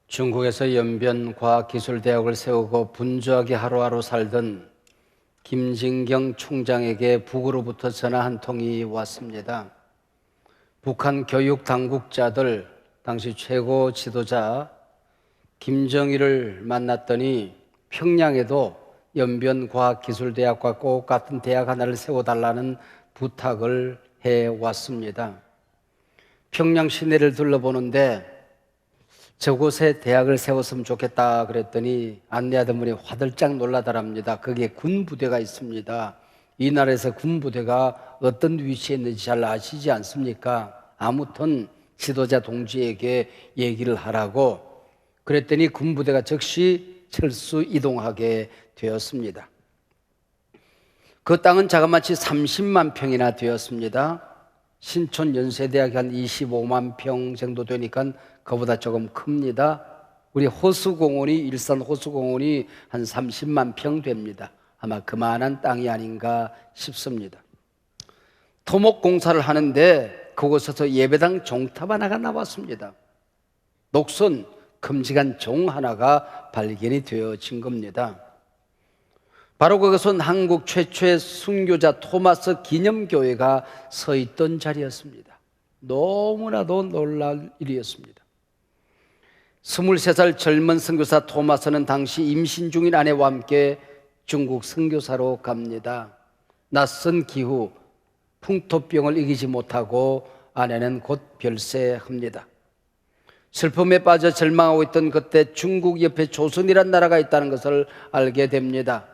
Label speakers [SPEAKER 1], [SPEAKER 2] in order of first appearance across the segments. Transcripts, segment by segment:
[SPEAKER 1] 중국에서 연변과학기술대학을 세우고 분주하게 하루하루 살던 김진경 총장에게 북으로부터 전화 한 통이 왔습니다. 북한 교육 당국자들, 당시 최고 지도자 김정일을 만났더니 평양에도 연변과학기술대학과 꼭 같은 대학 하나를 세워달라는 부탁을 해왔습니다. 평양 시내를 둘러보는데 저곳에 대학을 세웠으면 좋겠다 그랬더니 안내하던 분이 화들짝 놀라더랍니다. 거기에 군부대가 있습니다. 이 나라에서 군부대가 어떤 위치에 있는지 잘 아시지 않습니까? 아무튼 지도자 동지에게 얘기를 하라고 그랬더니 군부대가 즉시 철수 이동하게 되었습니다. 그 땅은 자그마치 30만 평이나 되었습니다. 신촌 연세대학이 한 25만 평 정도 되니까 그보다 조금 큽니다. 우리 호수공원이 일산 호수공원이 한 30만 평 됩니다. 아마 그만한 땅이 아닌가 싶습니다. 토목공사를 하는데 그곳에서 예배당 종탑 하나가 나왔습니다. 녹슨 큼직한 종 하나가 발견이 되어진 겁니다. 바로 그것은 한국 최초의 순교자 토마스 기념교회가 서 있던 자리였습니다. 너무나도 놀랄 일이었습니다. 23살 젊은 선교사 토마스는 당시 임신 중인 아내와 함께 중국 선교사로 갑니다. 낯선 기후, 풍토병을 이기지 못하고 아내는 곧 별세합니다. 슬픔에 빠져 절망하고 있던 그때 중국 옆에 조선이란 나라가 있다는 것을 알게 됩니다.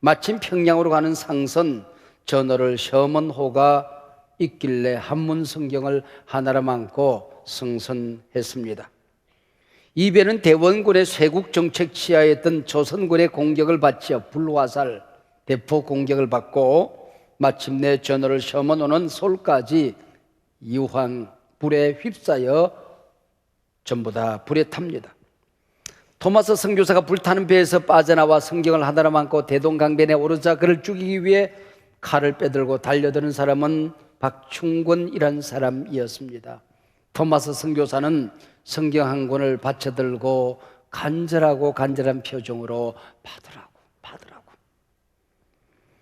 [SPEAKER 1] 마침 평양으로 가는 상선 전어를 셔먼호가 있길래 한문 성경을 하나로 안고 승선했습니다. 이 배는 대원군의 쇄국 정책 치하에 있던 조선군의 공격을 받지요. 불화살, 대포 공격을 받고 마침내 전어를 셔먼호는 서울까지 이황 불에 휩싸여 전부 다 불에 탑니다. 토마스 선교사가 불타는 배에서 빠져나와 성경을 하나로 안고 대동강변에 오르자 그를 죽이기 위해 칼을 빼들고 달려드는 사람은 박충권이란 사람이었습니다. 토마스 선교사는 성경 한 권을 받쳐들고 간절한 표정으로 받으라고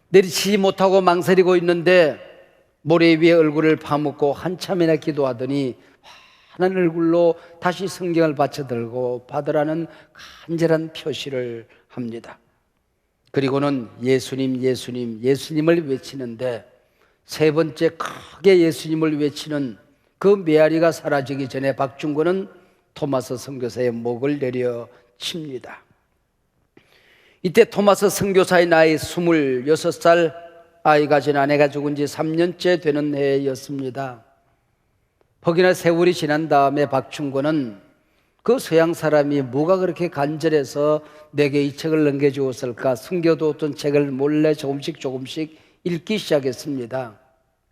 [SPEAKER 1] 내리치지 못하고 망설이고 있는데 모래 위에 얼굴을 파묻고 한참이나 기도하더니 환한 얼굴로 다시 성경을 받쳐들고 받으라는 간절한 표시를 합니다. 그리고는 예수님을 외치는데 세 번째 크게 예수님을 외치는 그 메아리가 사라지기 전에 박중권은 토마스 선교사의 목을 내려칩니다. 이때 토마스 선교사의 나이 26살, 아이가 진 아내가 죽은 지 3년째 되는 해였습니다. 혹이나 세월이 지난 다음에 박충권은 그 서양 사람이 뭐가 그렇게 간절해서 내게 이 책을 넘겨주었을까 숨겨두었던 책을 몰래 조금씩 읽기 시작했습니다.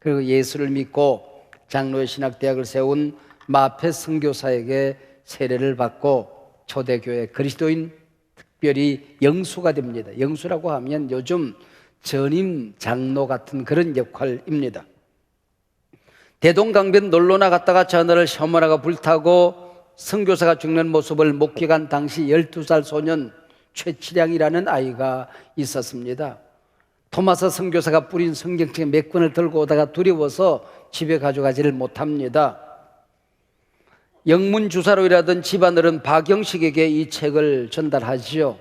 [SPEAKER 1] 그리고 예수를 믿고 장로의 신학대학을 세운 마페 선교사에게 세례를 받고 초대교회 그리스도인 특별히 영수가 됩니다. 영수라고 하면 요즘 전임 장로 같은 그런 역할입니다. 대동강변 놀러 나갔다가 전어를 셔먼호가 불타고 선교사가 죽는 모습을 목격한 당시 12살 소년 최치량이라는 아이가 있었습니다. 토마스 선교사가 뿌린 성경책 몇 권을 들고 오다가 두려워서 집에 가져가지를 못합니다. 영문주사로 일하던 집안어른 박영식에게 이 책을 전달하지요.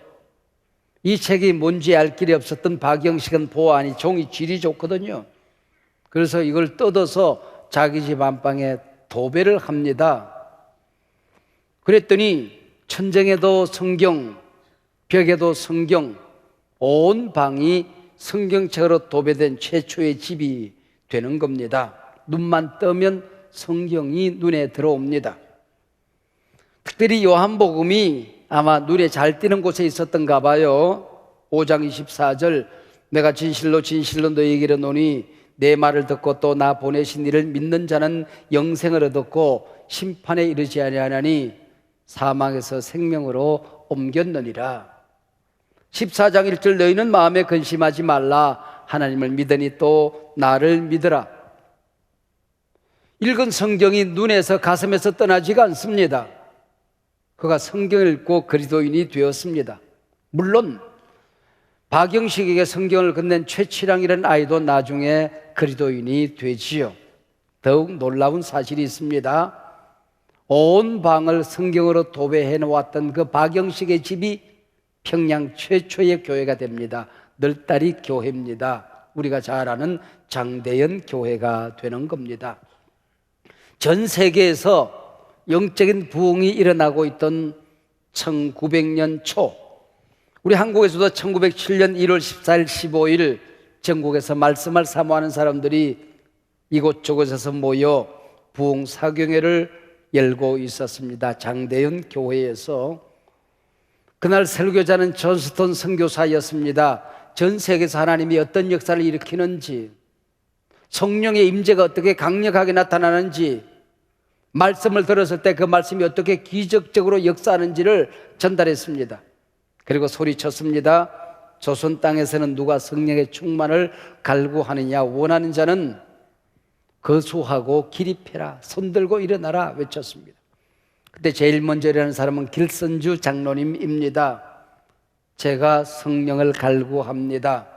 [SPEAKER 1] 이 책이 뭔지 알 길이 없었던 박영식은 보아하니 종이 질이 좋거든요. 그래서 이걸 뜯어서 자기 집 안방에 도배를 합니다. 그랬더니 천정에도 성경, 벽에도 성경, 온 방이 성경책으로 도배된 최초의 집이 되는 겁니다. 눈만 뜨면 성경이 눈에 들어옵니다. 특별히 요한복음이 아마 눈에 잘 띄는 곳에 있었던가 봐요. 5장 24절 내가 진실로 너에게 이르노니 내 말을 듣고 또 나 보내신 이를 믿는 자는 영생을 얻었고 심판에 이르지 아니하나니 사망에서 생명으로 옮겼느니라. 14장 1절 너희는 마음에 근심하지 말라 하나님을 믿으니 또 나를 믿으라. 읽은 성경이 눈에서 가슴에서 떠나지가 않습니다. 그가 성경을 읽고 그리스도인이 되었습니다. 물론 박영식에게 성경을 건넨 최치랑이라는 아이도 나중에 그리스도인이 되지요. 더욱 놀라운 사실이 있습니다. 온 방을 성경으로 도배해 놓았던 그 박영식의 집이 평양 최초의 교회가 됩니다. 널다리 교회입니다. 우리가 잘 아는 장대연 교회가 되는 겁니다. 전 세계에서 영적인 부흥이 일어나고 있던 1900년 초, 우리 한국에서도 1907년 1월 14일, 15일 전국에서 말씀을 사모하는 사람들이 이곳저곳에서 모여 부흥 사경회를 열고 있었습니다. 장대연 교회에서. 그날 설교자는 존스턴 선교사였습니다. 전 세계에서 하나님이 어떤 역사를 일으키는지, 성령의 임재가 어떻게 강력하게 나타나는지, 말씀을 들었을 때 그 말씀이 어떻게 기적적으로 역사하는지를 전달했습니다. 그리고 소리쳤습니다. 조선 땅에서는 누가 성령의 충만을 갈구하느냐, 원하는 자는 거수하고 기립해라, 손들고 일어나라 외쳤습니다. 그때 제일 먼저 일어나는 사람은 길선주 장로님입니다. 제가 성령을 갈구합니다.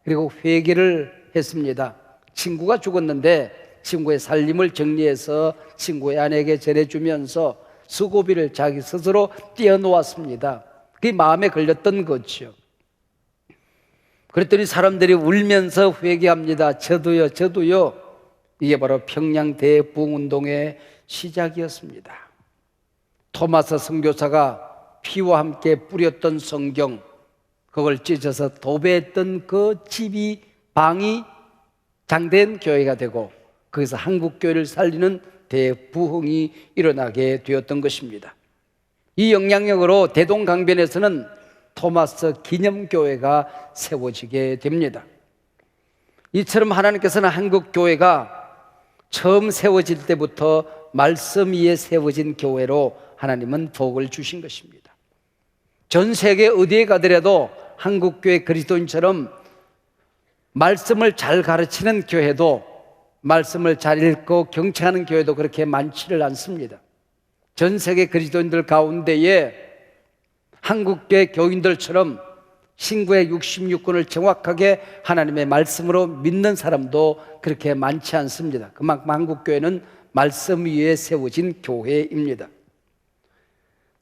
[SPEAKER 1] 그리고 회개를 했습니다. 친구가 죽었는데 친구의 살림을 정리해서 친구의 아내에게 전해주면서 수고비를 자기 스스로 떼어놓았습니다. 그게 마음에 걸렸던 거죠. 그랬더니 사람들이 울면서 회개합니다. 저도요. 이게 바로 평양 대부흥운동의 시작이었습니다. 토마스 선교사가 피와 함께 뿌렸던 성경, 그걸 찢어서 도배했던 그 집이, 방이 장대연 교회가 되고 거기서 한국교회를 살리는 대부흥이 일어나게 되었던 것입니다. 이 영향력으로 대동강변에서는 토마스 기념교회가 세워지게 됩니다. 이처럼 하나님께서는 한국교회가 처음 세워질 때부터 말씀 위에 세워진 교회로 하나님은 복을 주신 것입니다. 전 세계 어디에 가더라도 한국교회 그리스도인처럼 말씀을 잘 가르치는 교회도, 말씀을 잘 읽고 경청하는 교회도 그렇게 많지를 않습니다. 전 세계 그리스도인들 가운데에 한국교회 교인들처럼 신구의 66권을 정확하게 하나님의 말씀으로 믿는 사람도 그렇게 많지 않습니다. 그만큼 한국교회는 말씀 위에 세워진 교회입니다.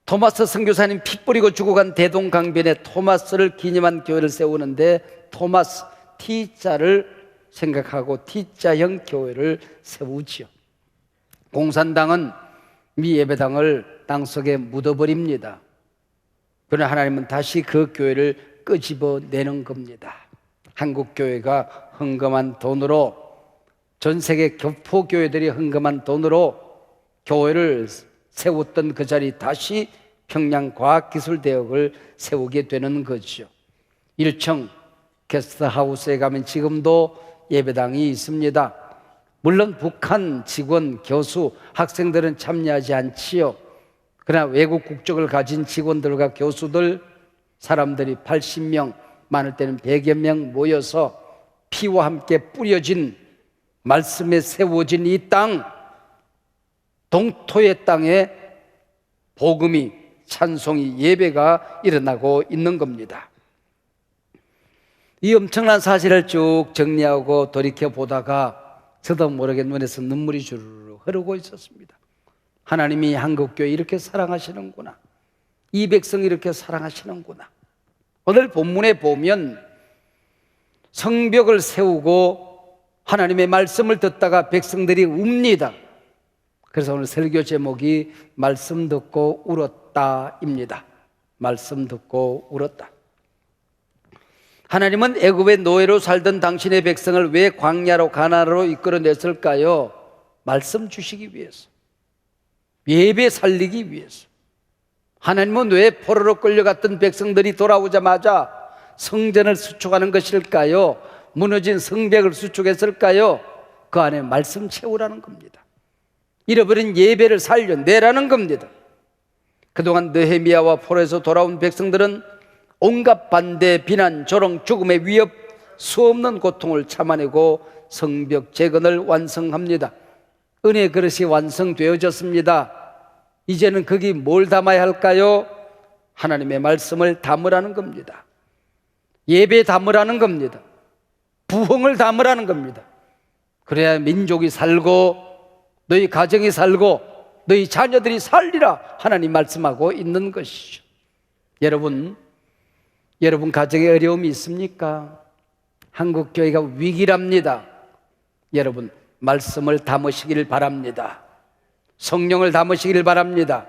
[SPEAKER 1] 토마스 선교사님 피 뿌리고 죽어간 대동강변에 토마스를 기념한 교회를 세우는데 토마스 T자를 생각하고 T자형 교회를 세우지요. 공산당은 미 예배당을 땅속에 묻어버립니다. 그러나 하나님은 다시 그 교회를 끄집어내는 겁니다. 한국교회가 헌금한 돈으로, 전 세계 교포교회들이 헌금한 돈으로 교회를 세웠던 그 자리 다시 평양과학기술대학을 세우게 되는 거죠. 1층 게스트하우스에 가면 지금도 예배당이 있습니다. 물론 북한 직원, 교수, 학생들은 참여하지 않지요. 그러나 외국 국적을 가진 직원들과 교수들, 사람들이 80명, 많을 때는 100여 명 모여서 피와 함께 뿌려진 말씀에 세워진 이 땅, 동토의 땅에 복음이, 찬송이, 예배가 일어나고 있는 겁니다. 이 엄청난 사실을 쭉 정리하고 돌이켜보다가 저도 모르게 눈에서 눈물이 주르르 흐르고 있었습니다. 하나님이 한국교회 이렇게 사랑하시는구나, 이 백성 이렇게 사랑하시는구나. 오늘 본문에 보면 성벽을 세우고 하나님의 말씀을 듣다가 백성들이 웁니다. 그래서 오늘 설교 제목이 말씀 듣고 울었다입니다. 말씀 듣고 울었다. 하나님은 애굽의 노예로 살던 당신의 백성을 왜 광야로 가나안으로 이끌어냈을까요? 말씀 주시기 위해서, 예배 살리기 위해서. 하나님은 왜 포로로 끌려갔던 백성들이 돌아오자마자 성전을 수축하는 것일까요? 무너진 성벽을 수축했을까요? 그 안에 말씀 채우라는 겁니다. 잃어버린 예배를 살려내라는 겁니다. 그동안 느헤미야와 포로에서 돌아온 백성들은 온갖 반대, 비난, 조롱, 죽음의 위협, 수없는 고통을 참아내고 성벽 재건을 완성합니다. 은혜 그릇이 완성되어졌습니다. 이제는 거기 뭘 담아야 할까요? 하나님의 말씀을 담으라는 겁니다. 예배 담으라는 겁니다. 부흥을 담으라는 겁니다. 그래야 민족이 살고 너희 가정이 살고 너희 자녀들이 살리라 하나님 말씀하고 있는 것이죠. 여러분 가정에 어려움이 있습니까? 한국교회가 위기랍니다. 여러분 말씀을 담으시길 바랍니다. 성령을 담으시길 바랍니다.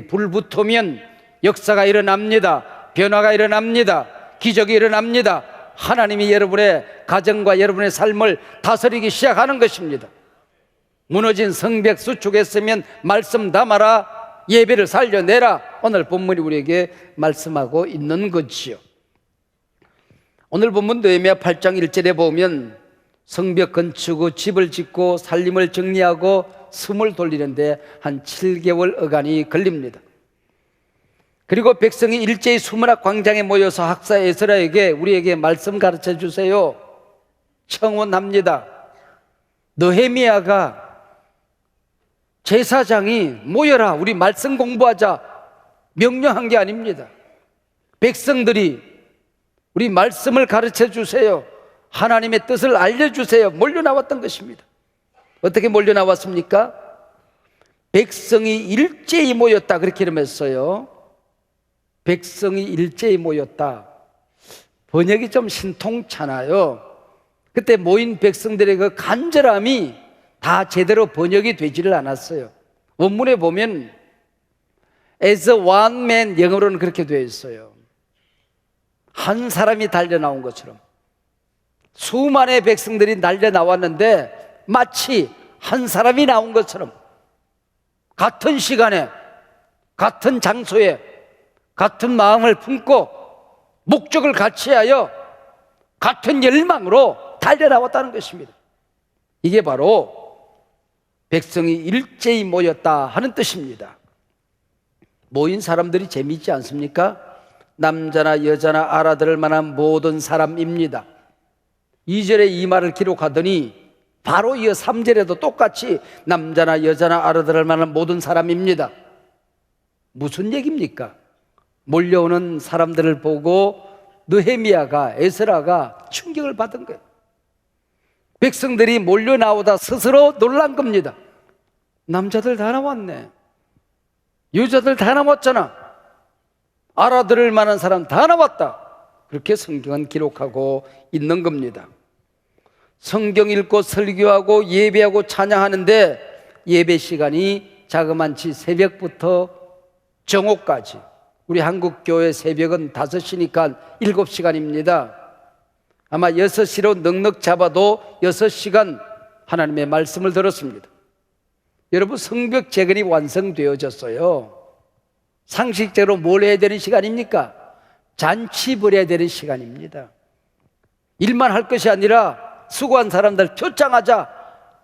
[SPEAKER 1] 불 붙으면 역사가 일어납니다. 변화가 일어납니다. 기적이 일어납니다. 하나님이 여러분의 가정과 여러분의 삶을 다스리기 시작하는 것입니다. 무너진 성벽 수축했으면 말씀 담아라, 예배를 살려내라. 오늘 본문이 우리에게 말씀하고 있는 거지요. 오늘 본문 느헤미야 8장 1절에 보면 성벽 건축, 집을 짓고 살림을 정리하고 숨을 돌리는데 한 7개월 어간이 걸립니다. 그리고 백성이 일제히 수문학 광장에 모여서 학사 에스라에게 우리에게 말씀 가르쳐 주세요 청원합니다. 느헤미야가 제사장이 모여라 우리 말씀 공부하자 명령한 게 아닙니다. 백성들이 우리 말씀을 가르쳐 주세요, 하나님의 뜻을 알려주세요 몰려 나왔던 것입니다. 어떻게 몰려 나왔습니까? 백성이 일제히 모였다 그렇게 이름했어요. 백성이 일제히 모였다. 번역이 좀 신통찮아요. 그때 모인 백성들의 그 간절함이 다 제대로 번역이 되지를 않았어요. 원문에 보면 as one man, 영어로는 그렇게 되어 있어요. 한 사람이 달려 나온 것처럼 수많은 백성들이 달려 나왔는데 마치 한 사람이 나온 것처럼 같은 시간에 같은 장소에 같은 마음을 품고 목적을 같이 하여 같은 열망으로 달려 나왔다는 것입니다. 이게 바로 백성이 일제히 모였다 하는 뜻입니다. 모인 사람들이 재미있지 않습니까? 남자나 여자나 알아들을 만한 모든 사람입니다. 2절에 이 말을 기록하더니 바로 이어 3절에도 똑같이 남자나 여자나 알아들을 만한 모든 사람입니다. 무슨 얘기입니까? 몰려오는 사람들을 보고 느헤미야가, 에스라가 충격을 받은 거예요. 백성들이 몰려 나오다 스스로 놀란 겁니다. 남자들 다 나왔네, 여자들 다 나왔잖아, 알아들을 만한 사람 다 나왔다. 그렇게 성경은 기록하고 있는 겁니다. 성경 읽고 설교하고 예배하고 찬양하는데 예배 시간이 자그만치 새벽부터 정오까지, 우리 한국교회 새벽은 5시니까 7시간입니다. 아마 6시로 넉넉 잡아도 6시간 하나님의 말씀을 들었습니다. 여러분 성벽 재건이 완성되어졌어요. 상식적으로 뭘 해야 되는 시간입니까? 잔치 벌여야 되는 시간입니다. 일만 할 것이 아니라 수고한 사람들 표창하자,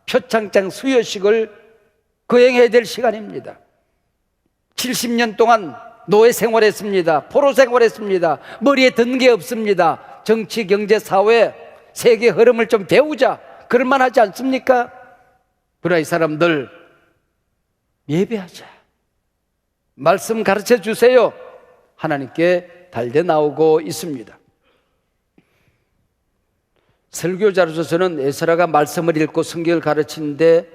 [SPEAKER 1] 표창장 수여식을 거행해야 될 시간입니다. 70년 동안 노예 생활했습니다. 포로 생활했습니다. 머리에 든 게 없습니다. 정치, 경제, 사회, 세계 흐름을 좀 배우자, 그럴 만하지 않습니까? 그러나 이 사람들 예배하자, 말씀 가르쳐 주세요, 하나님께 달려 나오고 있습니다. 설교자로서 저는 에스라가 말씀을 읽고 성경을 가르치는데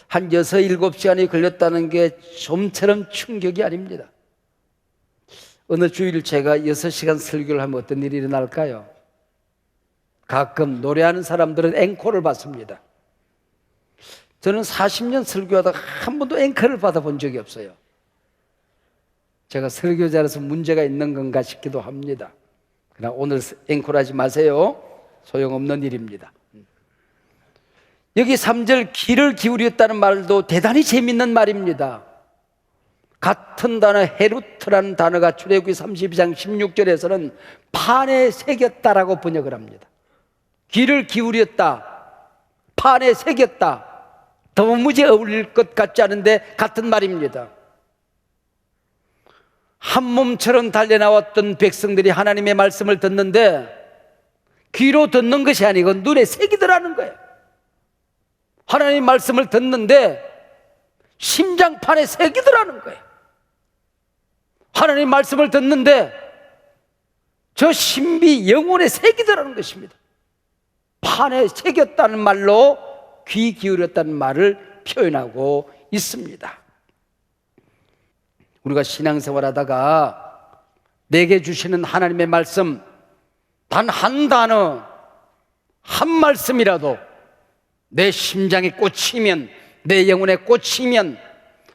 [SPEAKER 1] 한 6, 7시간이 걸렸다는 게 좀처럼 충격이 아닙니다. 어느 주일 제가 6시간 설교를 하면 어떤 일이 일어날까요? 가끔 노래하는 사람들은 앵콜을 받습니다. 저는 40년 설교하다가 한 번도 앵콜을 받아본 적이 없어요. 제가 설교자로서 문제가 있는 건가 싶기도 합니다. 그러나 오늘 앵콜하지 마세요. 소용없는 일입니다. 여기 3절 귀를 기울였다는 말도 대단히 재밌는 말입니다. 같은 단어 헤루트라는 단어가 출애굽기 32장 16절에서는 판에 새겼다라고 번역을 합니다. 귀를 기울였다, 판에 새겼다, 도무지 어울릴 것 같지 않은데 같은 말입니다. 한 몸처럼 달려나왔던 백성들이 하나님의 말씀을 듣는데 귀로 듣는 것이 아니고 눈에 새기더라는 거예요. 하나님 말씀을 듣는데 심장판에 새기더라는 거예요. 하나님 말씀을 듣는데 저 신비 영혼에 새기더라는 것입니다. 판에 새겼다는 말로 귀 기울였다는 말을 표현하고 있습니다. 우리가 신앙생활하다가 내게 주시는 하나님의 말씀 단 한 단어, 한 말씀이라도 내 심장에 꽂히면, 내 영혼에 꽂히면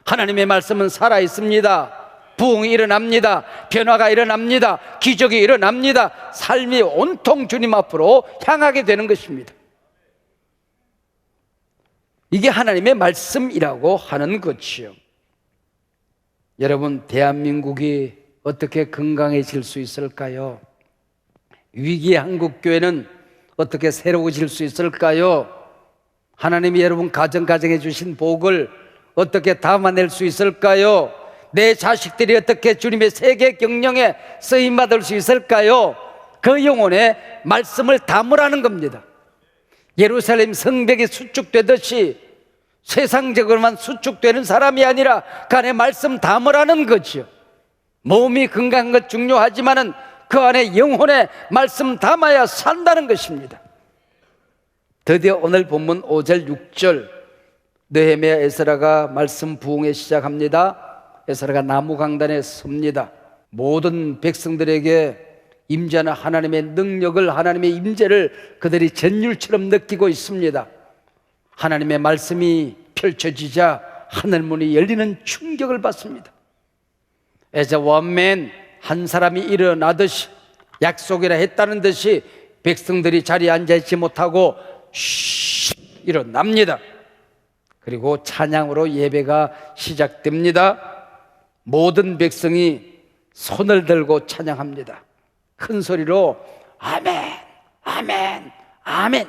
[SPEAKER 1] 하나님의 말씀은 살아있습니다. 부흥이 일어납니다. 변화가 일어납니다. 기적이 일어납니다. 삶이 온통 주님 앞으로 향하게 되는 것입니다. 이게 하나님의 말씀이라고 하는 것이요. 여러분, 대한민국이 어떻게 건강해질 수 있을까요? 위기의 한국교회는 어떻게 새로워질 수 있을까요? 하나님이 여러분 가정에 주신 복을 어떻게 담아낼 수 있을까요? 내 자식들이 어떻게 주님의 세계 경영에 쓰임받을 수 있을까요? 그 영혼에 말씀을 담으라는 겁니다. 예루살렘 성벽이 수축되듯이 세상적으로만 수축되는 사람이 아니라 그 안에 말씀 담으라는 거죠. 몸이 건강한 것 중요하지만은 그 안에 영혼에 말씀 담아야 산다는 것입니다. 드디어 오늘 본문 5절 6절 느헤미야 에스라가 말씀 부흥에 시작합니다. 에스라가 나무 강단에 섭니다. 모든 백성들에게 임재하는 하나님의 능력을, 하나님의 임재를 그들이 전율처럼 느끼고 있습니다. 하나님의 말씀이 펼쳐지자 하늘문이 열리는 충격을 받습니다. As a one man, 한 사람이 일어나듯이, 약속이라 했다는 듯이 백성들이 자리에 앉아있지 못하고 일어납니다. 그리고 찬양으로 예배가 시작됩니다. 모든 백성이 손을 들고 찬양합니다. 큰 소리로 아멘, 아멘, 아멘.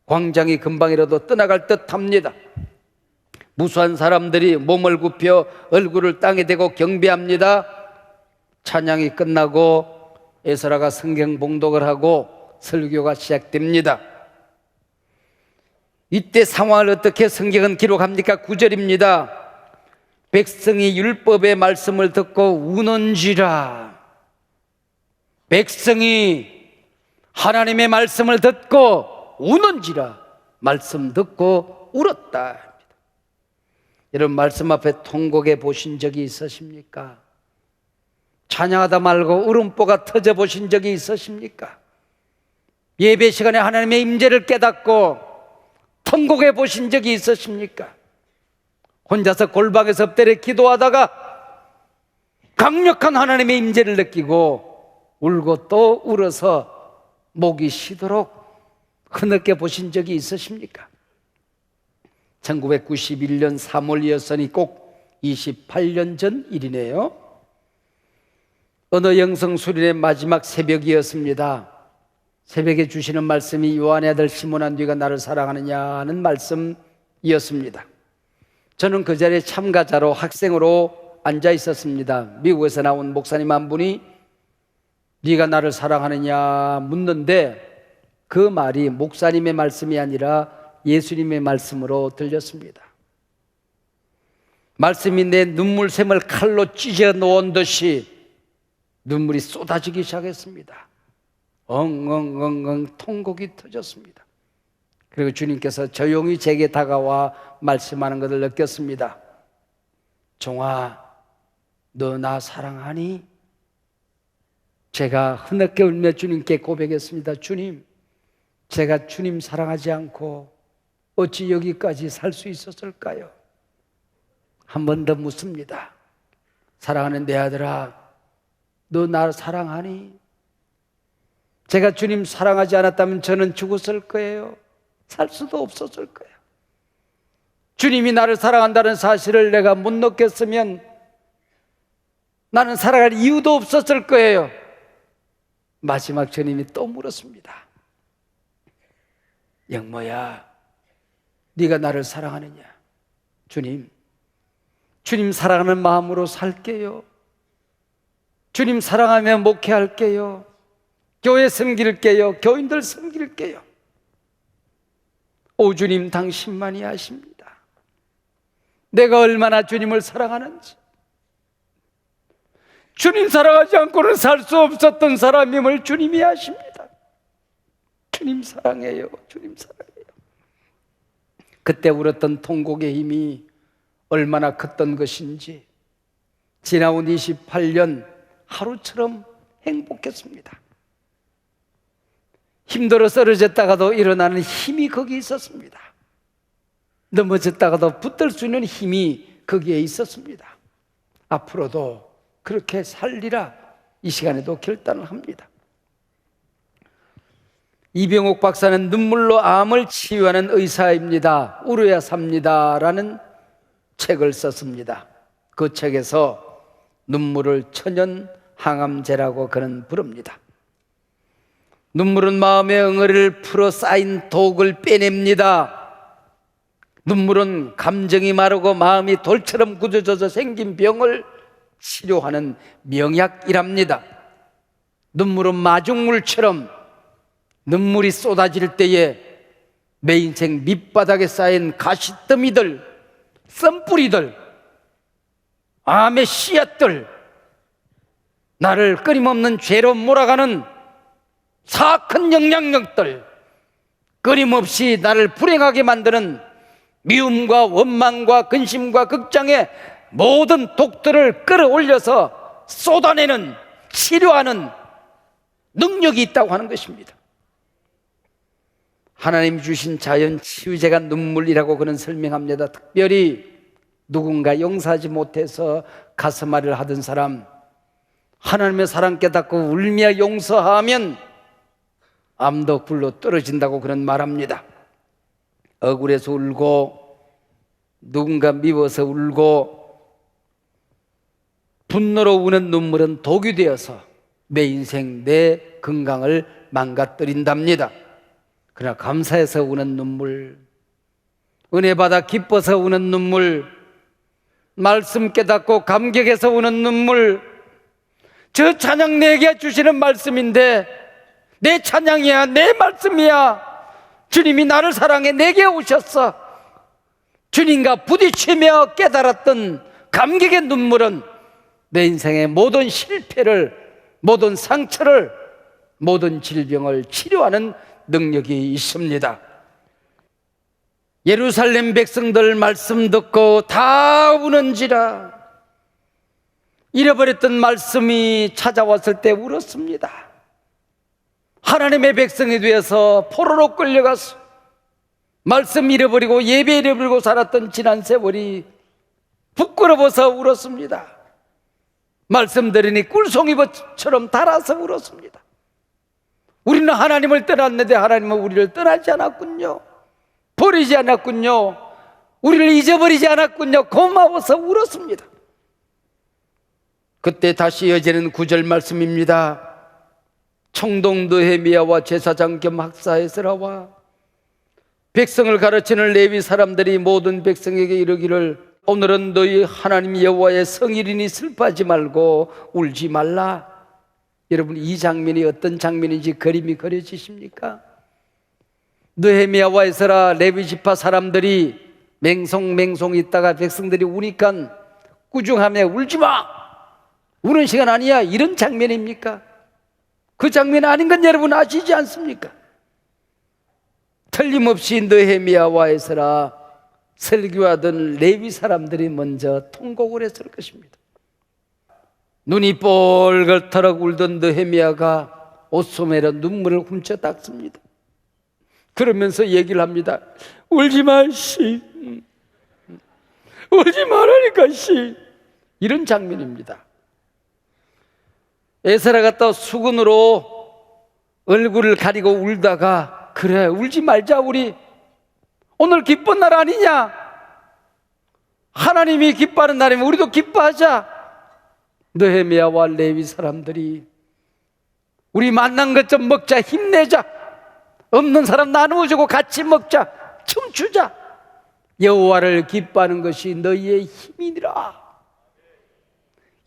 [SPEAKER 1] 광장이 금방이라도 떠나갈 듯 합니다. 무수한 사람들이 몸을 굽혀 얼굴을 땅에 대고 경배합니다. 찬양이 끝나고 에스라가 성경 봉독을 하고 설교가 시작됩니다. 이때 상황을 어떻게 성경은 기록합니까? 9절입니다. 백성이 율법의 말씀을 듣고 우는지라. 백성이 하나님의 말씀을 듣고 우는지라. 말씀 듣고 울었다. 여러분, 말씀 앞에 통곡해 보신 적이 있으십니까? 찬양하다 말고 울음보가 터져 보신 적이 있으십니까? 예배 시간에 하나님의 임재를 깨닫고 통곡해 보신 적이 있으십니까? 혼자서 골방에서 엎드려 기도하다가 강력한 하나님의 임재를 느끼고 울고 또 울어서 목이 쉬도록 흐느껴 보신 적이 있으십니까? 1991년 3월이었으니 꼭 28년 전 일이네요. 어느 영성수련의 마지막 새벽이었습니다. 새벽에 주시는 말씀이 요한의 아들 시몬아 네가 나를 사랑하느냐 하는 말씀이었습니다. 저는 그 자리에 참가자로 학생으로 앉아 있었습니다. 미국에서 나온 목사님 한 분이 네가 나를 사랑하느냐 묻는데 그 말이 목사님의 말씀이 아니라 예수님의 말씀으로 들렸습니다. 말씀이 내 눈물샘을 칼로 찢어 놓은 듯이 눈물이 쏟아지기 시작했습니다. 엉엉엉엉 통곡이 터졌습니다. 그리고 주님께서 조용히 제게 다가와 말씀하는 것을 느꼈습니다. 종아, 너 나 사랑하니? 제가 흐느껴 울며 주님께 고백했습니다. 주님, 제가 주님 사랑하지 않고 어찌 여기까지 살 수 있었을까요? 한 번 더 묻습니다. 사랑하는 내 아들아, 너 나 사랑하니? 제가 주님 사랑하지 않았다면 저는 죽었을 거예요. 살 수도 없었을 거예요. 주님이 나를 사랑한다는 사실을 내가 못 느꼈으면 나는 살아갈 이유도 없었을 거예요. 마지막 주님이 또 물었습니다. 영모야, 네가 나를 사랑하느냐? 주님 사랑하는 마음으로 살게요. 주님 사랑하며 목회할게요. 교회 섬길게요. 교인들 섬길게요. 오 주님, 당신만이 아십니다. 내가 얼마나 주님을 사랑하는지. 주님 사랑하지 않고는 살 수 없었던 사람임을 주님이 아십니다. 주님 사랑해요. 주님 사랑해요. 그때 울었던 통곡의 힘이 얼마나 컸던 것인지 지나온 28년 하루처럼 행복했습니다. 힘들어 쓰러졌다가도 일어나는 힘이 거기 있었습니다. 넘어졌다가도 붙들 수 있는 힘이 거기에 있었습니다. 앞으로도 그렇게 살리라 이 시간에도 결단을 합니다. 이병옥 박사는 눈물로 암을 치유하는 의사입니다. 울어야 삽니다 라는 책을 썼습니다. 그 책에서 눈물을 천연 항암제라고 그는 부릅니다. 눈물은 마음의 응어리를 풀어 쌓인 독을 빼냅니다. 눈물은 감정이 마르고 마음이 돌처럼 굳어져서 생긴 병을 치료하는 명약이랍니다. 눈물은 마중물처럼 눈물이 쏟아질 때에 내 인생 밑바닥에 쌓인 가시더미들, 썬뿌리들, 암의 씨앗들, 나를 끊임없는 죄로 몰아가는 사악한 영향력들, 끊임없이 나를 불행하게 만드는 미움과 원망과 근심과 극장의 모든 독들을 끌어올려서 쏟아내는, 치료하는 능력이 있다고 하는 것입니다. 하나님 주신 자연 치유제가 눈물이라고 그는 설명합니다. 특별히 누군가 용서하지 못해서 가슴앓이를 하던 사람, 하나님의 사랑 깨닫고 울며 용서하면 암도 굴러 떨어진다고 그는 말합니다. 억울해서 울고, 누군가 미워서 울고, 분노로 우는 눈물은 독이 되어서 내 인생, 내 건강을 망가뜨린답니다. 그러나 감사해서 우는 눈물, 은혜 받아 기뻐서 우는 눈물, 말씀 깨닫고 감격해서 우는 눈물, 저 찬양 내게 주시는 말씀인데 내 찬양이야, 내 말씀이야. 주님이 나를 사랑해 내게 오셨어. 주님과 부딪히며 깨달았던 감격의 눈물은 내 인생의 모든 실패를, 모든 상처를, 모든 질병을 치료하는 능력이 있습니다. 예루살렘 백성들 말씀 듣고 다 우는지라 잃어버렸던 말씀이 찾아왔을 때 울었습니다. 하나님의 백성이 되어서 포로로 끌려가서 말씀 잃어버리고 예배 잃어버리고 살았던 지난 세월이 부끄러워서 울었습니다. 말씀 들으니 꿀송이처럼 달아서 울었습니다. 우리는 하나님을 떠났는데 하나님은 우리를 떠나지 않았군요. 버리지 않았군요. 우리를 잊어버리지 않았군요. 고마워서 울었습니다. 그때 다시 이어지는 9절 말씀입니다. 청동 느헤미야와 제사장 겸 학사 에스라와 백성을 가르치는 레위 사람들이 모든 백성에게 이르기를 오늘은 너희 하나님 여호와의 성일이니 슬퍼하지 말고 울지 말라. 여러분, 이 장면이 어떤 장면인지 그림이 그려지십니까? 느헤미야와 에스라 레위 지파 사람들이 맹송맹송 있다가 백성들이 우니까 꾸중하며 울지 마, 우는 시간 아니야, 이런 장면입니까? 그 장면 아닌 건 여러분 아시지 않습니까? 틀림없이 느헤미야와 에스라 설교하던 레위 사람들이 먼저 통곡을 했을 것입니다. 눈이 뻘겋도록 울던 느헤미야가 옷소매로 눈물을 훔쳐 닦습니다. 그러면서 얘기를 합니다. 울지 마, 씨. 울지 말라니까, 씨. 이런 장면입니다. 에스라가 또 수건으로 얼굴을 가리고 울다가 그래, 울지 말자, 우리 오늘 기쁜 날 아니냐? 하나님이 기뻐하는 날이면 우리도 기뻐하자. 느헤미야와 레위 사람들이 우리 만난 것 좀 먹자, 힘내자, 없는 사람 나누어주고 같이 먹자, 춤추자. 여호와를 기뻐하는 것이 너희의 힘이니라.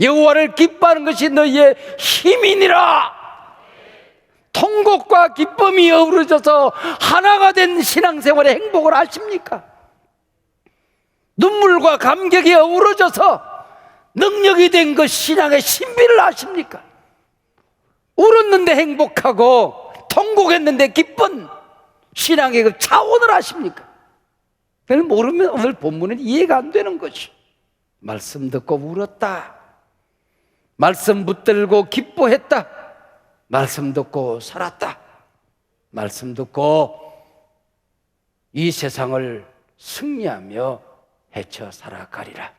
[SPEAKER 1] 여호와를 기뻐하는 것이 너희의 힘이니라. 통곡과 기쁨이 어우러져서 하나가 된 신앙생활의 행복을 아십니까? 눈물과 감격이 어우러져서 능력이 된 그 신앙의 신비를 아십니까? 울었는데 행복하고 통곡했는데 기쁜 신앙의 그 차원을 아십니까? 그걸 모르면 오늘 본문은 이해가 안 되는 것이. 말씀 듣고 울었다, 말씀 붙들고 기뻐했다, 말씀 듣고 살았다, 말씀 듣고 이 세상을 승리하며 헤쳐 살아가리라.